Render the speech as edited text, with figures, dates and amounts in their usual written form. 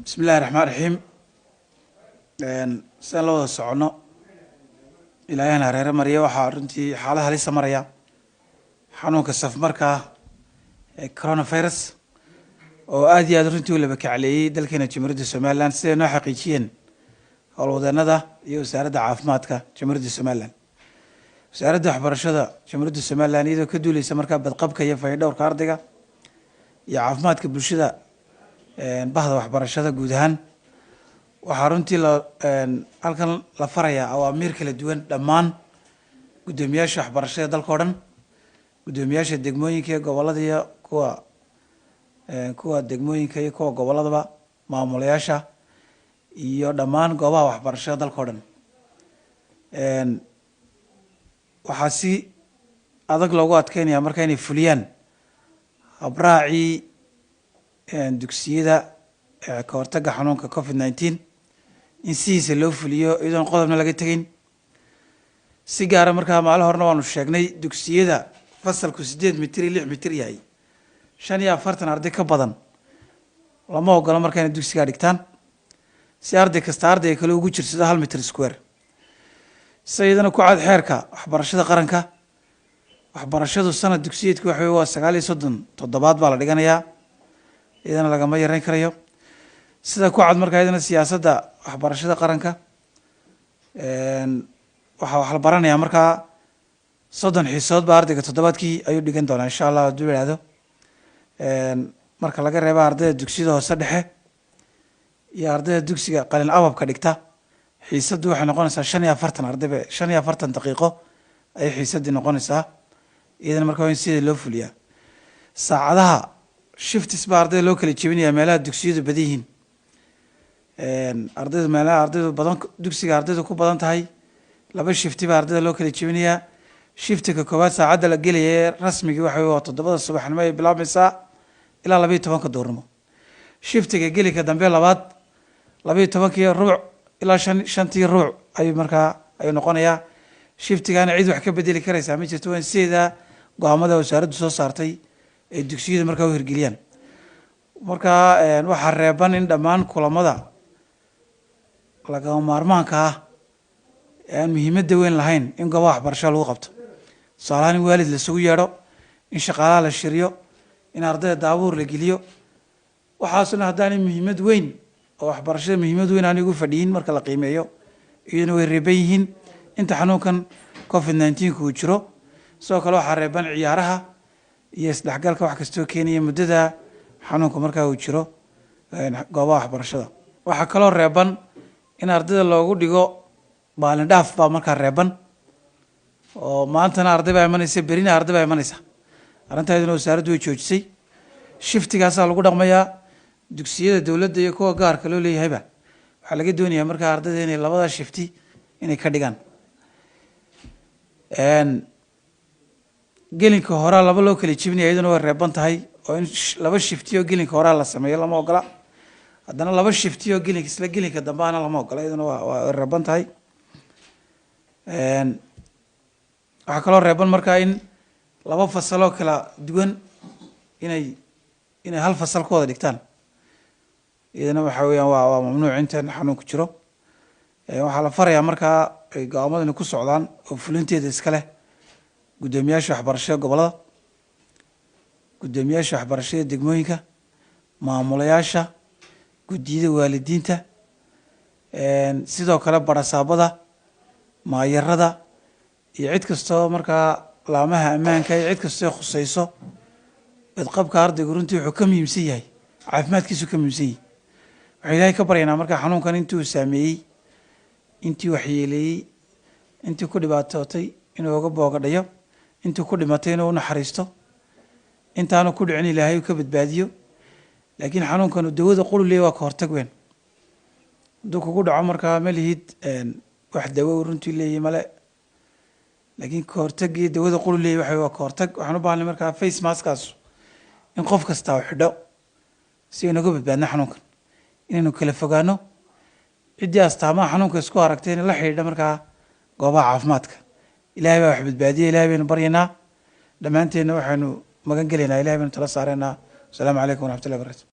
بسم الله الرحمن الرحيم سان لو socono ilaahayna reer mariya waxa runtii xaaladaha la samaraya xanuunka safmarka ee coronavirus oo aad iyo aad runtii laba kacleeyay dalkeena Jamhuuriyadda Soomaaliland si ay noo xaqiijiyeen howlwadeennada iyo wasaaradda caafimaadka Jamhuuriyadda Soomaaliland wasaaradda waxbarashada Jamhuuriyadda Soomaaliland iyadoo ka duuleysa markaa badqabka iyo fayadhowrka ardayga iyo caafimaadka bulshada bahda waxbarashada guud ahaan waxaa runtii halkan la farayaa awaamiir kala duwan dhammaan guddoomiyaasha waxbarashada dalka oo dhan guddoomiyaasha degmooyinka iyo gobollada iyo kuwa degmooyinka iyo kuwa gobolladaba maamulayaasha iyo dhammaan goobaha waxbarashada dalka oo dhan waxaa si adag loogu adkeynaya marka inay fuliyaan habraacii dugsiyada ka hortagga xanuunka COVID-19 in sidiisa loo fuliyo iyadoon qodobna laga tegin si gaara markaa maalin horena waanu sheegnay dugsiyada fasalku 8 mitir iyo 6 mitir yahay 45 arday ka badan lama ogola markaa inay dugsiga dhigtaan si arday kasta arday kale ugu jirsado 1 mitir square sayidana ku cad xeerka waxbarashada qaranka waxbarashadu sanad dugsiyeedku waxa waa 937 baa la dhiganayaa iyadana lagama yareyn karayo sida ku cad markaa iyadana siyaasadda waxbarashada qaranka waxa wax la baranayaa markaa 30 xiisood baa ardayga toddobaadkii ayuu dhigan doonaa insha Allah hadduu yiraahdo marka laga reebo ardayda dugsiyada hoose dhexe iyo ardayda dugsiga qalin ababka dhigta xiisaddu waxay noqonaysaa 45 ardayba 45 daqiiqo ay xiisadii noqonaysaa iyadana markaa in sidii loo fuliyaa saacadaha shifts baa ardayda loo kala jebinayaa meelaha dugsiyadu badan yihiin ardayda meelaha ardaydu badan dugsiga ardaydu ku badan tahay laba shifti baa ardayda loo kala jebinayaa shiftiga koowaad saacadda la gelaya rasmiga waxa waa 7 subaxnimo ay bilaabmaysaa ilaa 12 duhurnimo shiftiga gelika dambe labaad 12 rubuc ilaa 5 rubuc ay markaa ay noqonayaa shiftigana cid wax ka bedeli karaysa ma jirto in sida go'aamada wasaaraddu soo saartay ee dugsiyada markaa u hirgeliyaan markaa waxa reeban in dhammaan kulamada laga maarmaanka ah aan muhiimadda weyn lahayn in goobaha waxbarashada lagu qabto salaani waalid la sugu yeedho in shaqaalaha la shiriyo in ardayda daabuur la geliyo waxaasna haddaan muhiimad weyn oo waxbarashada muhiimad weyn aan ugu fadhiyin marka la qiimeeyo iyaduna way reeban yihiin inta xanuunkan COVID-19 ku jiro sidoo kale waxaa reeban ciyaaraha iyo isdhexgalka wax kastoo keenaya muddada xanuunka markaa uu jiro goobaha waxbarashada waxaa kaloo reeban in ardayda loogu dhigo maalin dhaaf baa markaa reeban oo maantana arday baa imanaysa berina arday baa imanaysa arrintayduna wasaaraddu way joojisay shiftigaasaa lagu dhaqmayaa dugsiyada dowladda iyo kuwa gaarka loo leeyahayba waxaa laga doonayaa markaa ardayda inay labada shifti inay ka dhigaan gelinka hore laba loo kala jebinaya iyaduna way reeban tahay oo in laba shifti oo gelinka hore la sameeyo lama ogola haddana laba shifti oo gelinka isla gelinka dambeana lama ogola iyaduna waa reeban tahay waxaa kaloo reeban markaa in laba fasaloo kala duwan inay hal fasal ku wada dhigtaan iyadana waxa weeyaan waa mamnuuc intan xanuunku jiro waxaa la farayaa markaa ay go'aamadani ku socdaan oo fulinteeda iska leh guddoomiyaasha waxbarashada gobollada guddoomiyaasha waxbarashada degmooyinka maamulayaasha guddiyada waalidiinta sidoo kale barasaabada maayarada iyo cid kastoo markaa laamaha ammaanka iyo cid kastoo khusayso badqabka ardaygu runtii wuxuu ka muhiimsan yahay caafimaadkiisu ka muhiimsan yahay waxay ilaahay ka baryaynaa markaa xanuunkan intii uu saameeyey intii waxyeeleeyey intii ku dhibaatootay inuu uga boogadhayo intuu ku dhimatay inuu u naxariisto intaanu ku dhicin ilaahay uu ka badbaadiyo laakiin xanuunkanu dawada qulu leeyahay waa ka hortag weyn hadduu kugu dhaco markaa ma lihid wax dawo runtii leeyahay male laakiin ka hortagii dawada qulu leeyahay waa ka hortag waxaan u baahnay markaa face maskaas in qof kasta uu xidho si aynu uga badbaadno xanuunkan inaynu kala fogaano ciddii astaamaha xanuunka isku aragtay in la xidhiidha markaa goobaha caafimaadka ilaahay baa wax badbaadiyay ilaahay baynu baryaynaa dhammaanteedna waxaynu magan gelaynaa ilaahay baynu tala saaraynaa السلام عليكم ورحمة الله وبركاته.